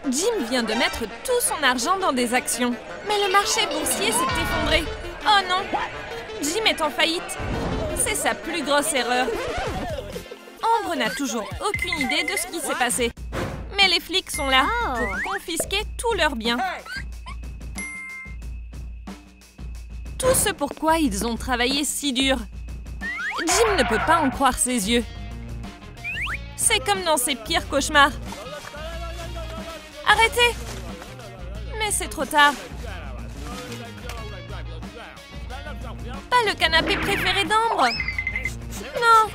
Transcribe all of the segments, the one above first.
Jim vient de mettre tout son argent dans des actions. Mais le marché boursier s'est effondré. Oh non! Jim est en faillite. C'est sa plus grosse erreur. Ambre n'a toujours aucune idée de ce qui s'est passé. Mais les flics sont là pour confisquer tous leurs biens. Tout ce pourquoi ils ont travaillé si dur. Jim ne peut pas en croire ses yeux. C'est comme dans ses pires cauchemars. Arrêtez! Mais c'est trop tard. Pas le canapé préféré d'Ambre. Non!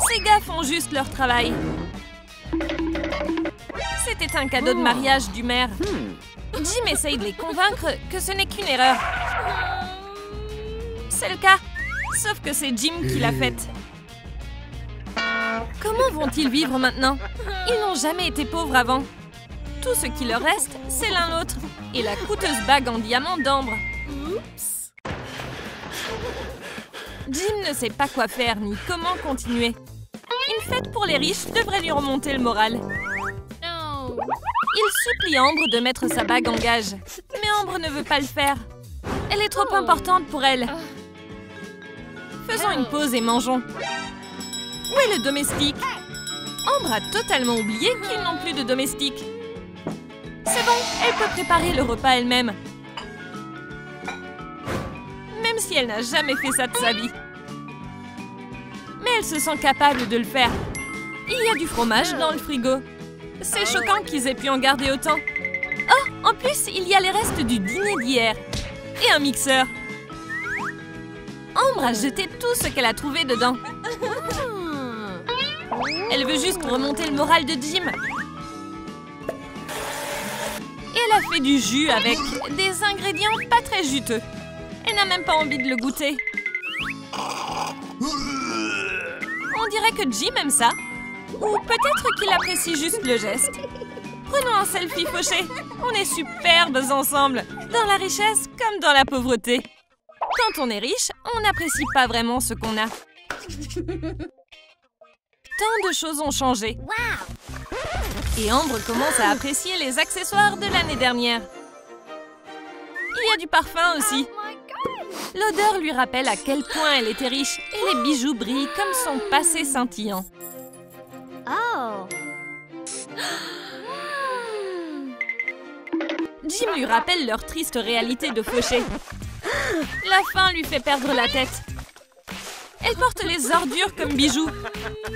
Ces gars font juste leur travail. C'était un cadeau de mariage du maire. Jim essaye de les convaincre que ce n'est qu'une erreur. C'est le cas, sauf que c'est Jim qui l'a faite. Comment vont-ils vivre maintenant? Ils n'ont jamais été pauvres avant. Tout ce qui leur reste, c'est l'un l'autre et la coûteuse bague en diamant d'Ambre. Jim ne sait pas quoi faire ni comment continuer. Une fête pour les riches devrait lui remonter le moral. Il supplie Ambre de mettre sa bague en gage. Mais Ambre ne veut pas le faire. Elle est trop importante pour elle. Faisons une pause et mangeons. Où est le domestique? Ambre a totalement oublié qu'ils n'ont plus de domestique. C'est bon, elle peut préparer le repas elle-même. Même si elle n'a jamais fait ça de sa vie. Mais elle se sent capable de le faire. Il y a du fromage dans le frigo. C'est choquant qu'ils aient pu en garder autant. Oh, en plus, il y a les restes du dîner d'hier. Et un mixeur. Ambre a jeté tout ce qu'elle a trouvé dedans. Elle veut juste remonter le moral de Jim. Et elle a fait du jus avec des ingrédients pas très juteux. Elle n'a même pas envie de le goûter. On dirait que Jim aime ça. Ou peut-être qu'il apprécie juste le geste. Prenons un selfie fauché. On est superbes ensemble, dans la richesse comme dans la pauvreté. Quand on est riche, on n'apprécie pas vraiment ce qu'on a. Tant de choses ont changé. Et Ambre commence à apprécier les accessoires de l'année dernière. Il y a du parfum aussi. L'odeur lui rappelle à quel point elle était riche et les bijoux brillent comme son passé scintillant. Jim lui rappelle leur triste réalité de fauché. La faim lui fait perdre la tête. Elle porte les ordures comme bijoux.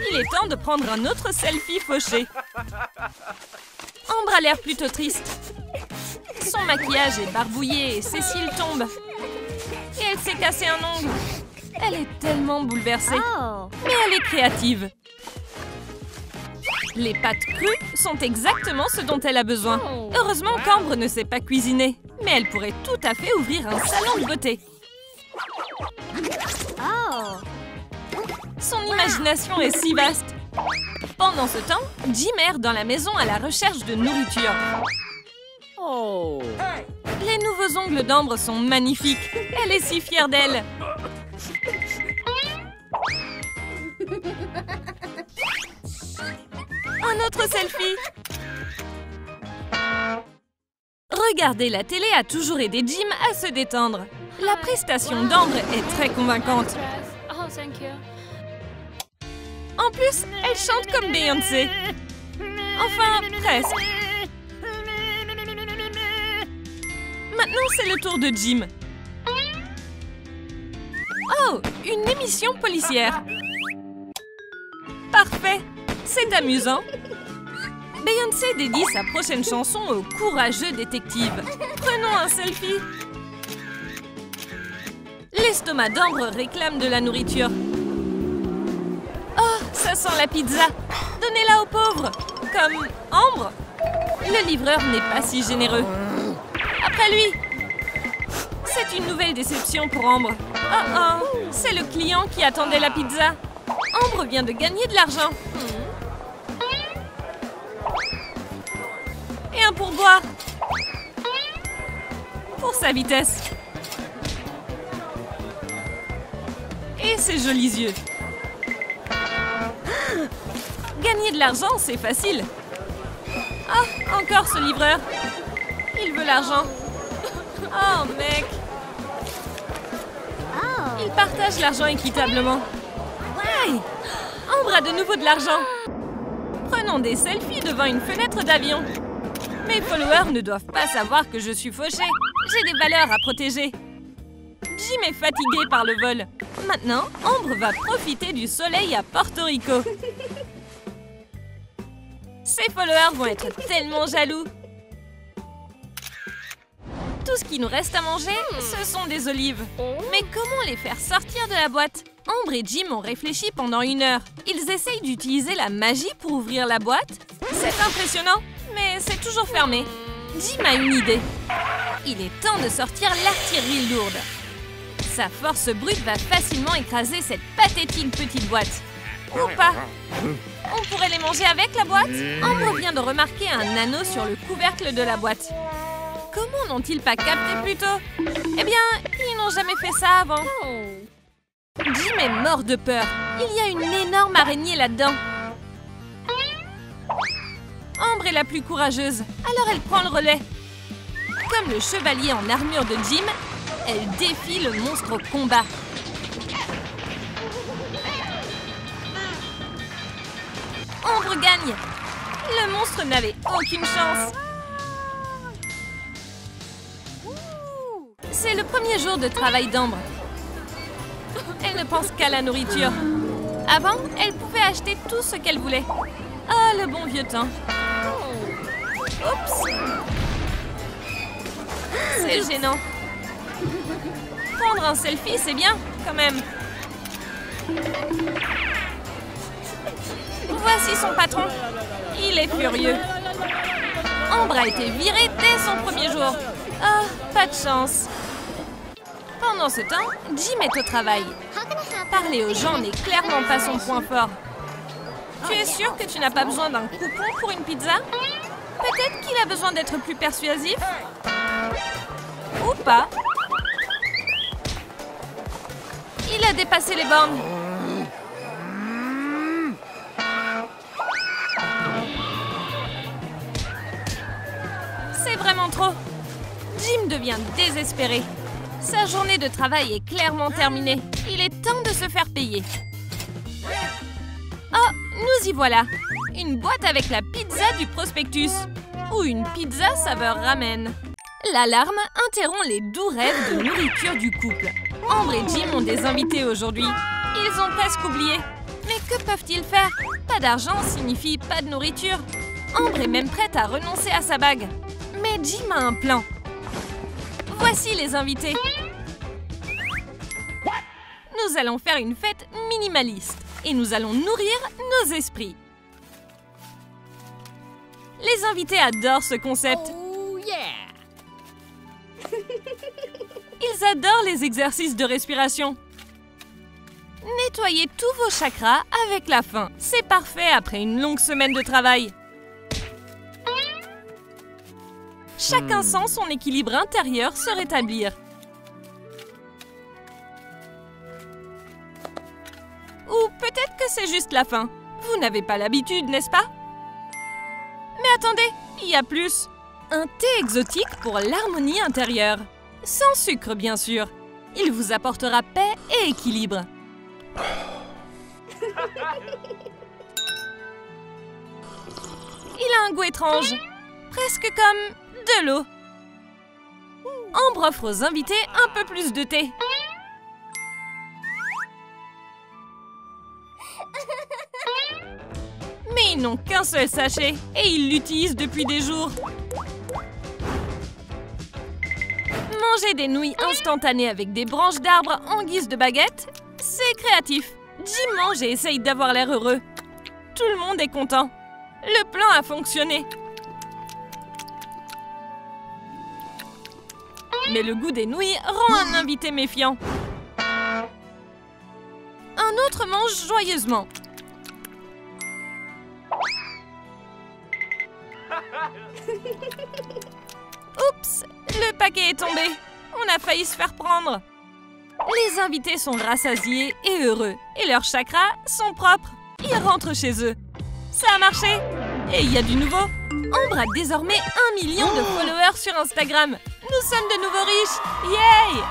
Il est temps de prendre un autre selfie fauché. Ambre a l'air plutôt triste. Son maquillage est barbouillé et ses cils tombent. Et elle s'est cassé un ongle. Elle est tellement bouleversée. Mais elle est créative. Les pâtes crues sont exactement ce dont elle a besoin. Heureusement qu'Ambre ne sait pas cuisiner. Mais elle pourrait tout à fait ouvrir un salon de beauté. Son imagination est si vaste. Pendant ce temps, Jim erre dans la maison à la recherche de nourriture. Les nouveaux ongles d'Ambre sont magnifiques. Elle est si fière d'elle. Un autre selfie. Regarder la télé a toujours aidé Jim à se détendre. La prestation d'Ambre est très convaincante. En plus, elle chante comme Beyoncé. Enfin, presque. Maintenant, c'est le tour de Jim. Oh, une émission policière. Parfait, c'est amusant. Beyoncé dédie sa prochaine chanson au courageux détective. Prenons un selfie. L'estomac d'Ambre réclame de la nourriture. Oh, ça sent la pizza. Donnez-la aux pauvres. Comme Ambre. Le livreur n'est pas si généreux. Après lui. C'est une nouvelle déception pour Ambre. Oh oh, c'est le client qui attendait la pizza. Ambre vient de gagner de l'argent. Et un pourboire. Pour sa vitesse. Et ses jolis yeux. Gagner de l'argent, c'est facile. Ah, encore ce livreur. Il veut l'argent. Oh, mec. Il partage l'argent équitablement. Hey! Ambre a de nouveau de l'argent. Prenons des selfies devant une fenêtre d'avion. Mes followers ne doivent pas savoir que je suis fauchée. J'ai des valeurs à protéger. Jim est fatigué par le vol. Maintenant, Ambre va profiter du soleil à Porto Rico. Ses followers vont être tellement jaloux. Tout ce qu'il nous reste à manger, ce sont des olives. Mais comment les faire sortir de la boîte? Ambre et Jim ont réfléchi pendant 1 heure. Ils essayent d'utiliser la magie pour ouvrir la boîte. C'est impressionnant, mais c'est toujours fermé. Jim a une idée. Il est temps de sortir l'artillerie lourde. Sa force brute va facilement écraser cette pathétique petite boîte. Ou pas. On pourrait les manger avec la boîte? Ambre vient de remarquer un anneau sur le couvercle de la boîte. Comment n'ont-ils pas capté plus tôt? Eh bien, ils n'ont jamais fait ça avant. Jim est mort de peur. Il y a une énorme araignée là-dedans. Ambre est la plus courageuse, alors elle prend le relais. Comme le chevalier en armure de Jim, elle défie le monstre au combat. Ambre gagne. Le monstre n'avait aucune chance. C'est le premier jour de travail d'Ambre. Elle ne pense qu'à la nourriture. Avant, elle pouvait acheter tout ce qu'elle voulait. Ah, le bon vieux temps. Oups. C'est gênant. Prendre un selfie, c'est bien, quand même. Voici son patron. Il est furieux. Ambre a été virée dès son premier jour. Ah, pas de chance. Pendant ce temps, Jim est au travail. Parler aux gens n'est clairement pas son point fort. Tu es sûr que tu n'as pas besoin d'un coupon pour une pizza? Peut-être qu'il a besoin d'être plus persuasif? Ou pas? Il a dépassé les bornes. C'est vraiment trop. Jim devient désespéré. Sa journée de travail est clairement terminée. Il est temps de se faire payer. Oh, nous y voilà. Une boîte avec la pizza du prospectus. Ou une pizza saveur ramen. L'alarme interrompt les doux rêves de nourriture du couple. Ambre et Jim ont des invités aujourd'hui. Ils ont presque oublié. Mais que peuvent-ils faire? Pas d'argent signifie pas de nourriture. Ambre est même prête à renoncer à sa bague. Mais Jim a un plan. Voici les invités. Nous allons faire une fête minimaliste et nous allons nourrir nos esprits. Les invités adorent ce concept. Oh yeah! Ils adorent les exercices de respiration. Nettoyez tous vos chakras avec la faim. C'est parfait après une longue semaine de travail. Chacun sent son équilibre intérieur se rétablir. Ou peut-être que c'est juste la faim. Vous n'avez pas l'habitude, n'est-ce pas? Mais attendez, il y a plus. Un thé exotique pour l'harmonie intérieure. Sans sucre, bien sûr. Il vous apportera paix et équilibre. Il a un goût étrange. Presque comme de l'eau. Ambre offre aux invités un peu plus de thé. Mais ils n'ont qu'un seul sachet et ils l'utilisent depuis des jours. Manger des nouilles instantanées avec des branches d'arbres en guise de baguette, c'est créatif. Jim mange et essaye d'avoir l'air heureux. Tout le monde est content. Le plan a fonctionné. Mais le goût des nouilles rend un invité méfiant. Un autre mange joyeusement. Oups, le paquet est tombé. On a failli se faire prendre. Les invités sont rassasiés et heureux. Et leurs chakras sont propres. Ils rentrent chez eux. Ça a marché! Et il y a du nouveau! Ambre a désormais 1 million de followers sur Instagram! Nous sommes de nouveau riches! Yay!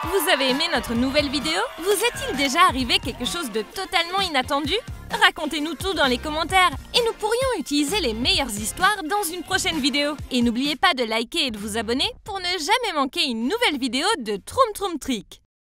Vous avez aimé notre nouvelle vidéo? Vous est-il déjà arrivé quelque chose de totalement inattendu? Racontez-nous tout dans les commentaires et nous pourrions utiliser les meilleures histoires dans une prochaine vidéo. Et n'oubliez pas de liker et de vous abonner pour ne jamais manquer une nouvelle vidéo de Troum Troum Trick.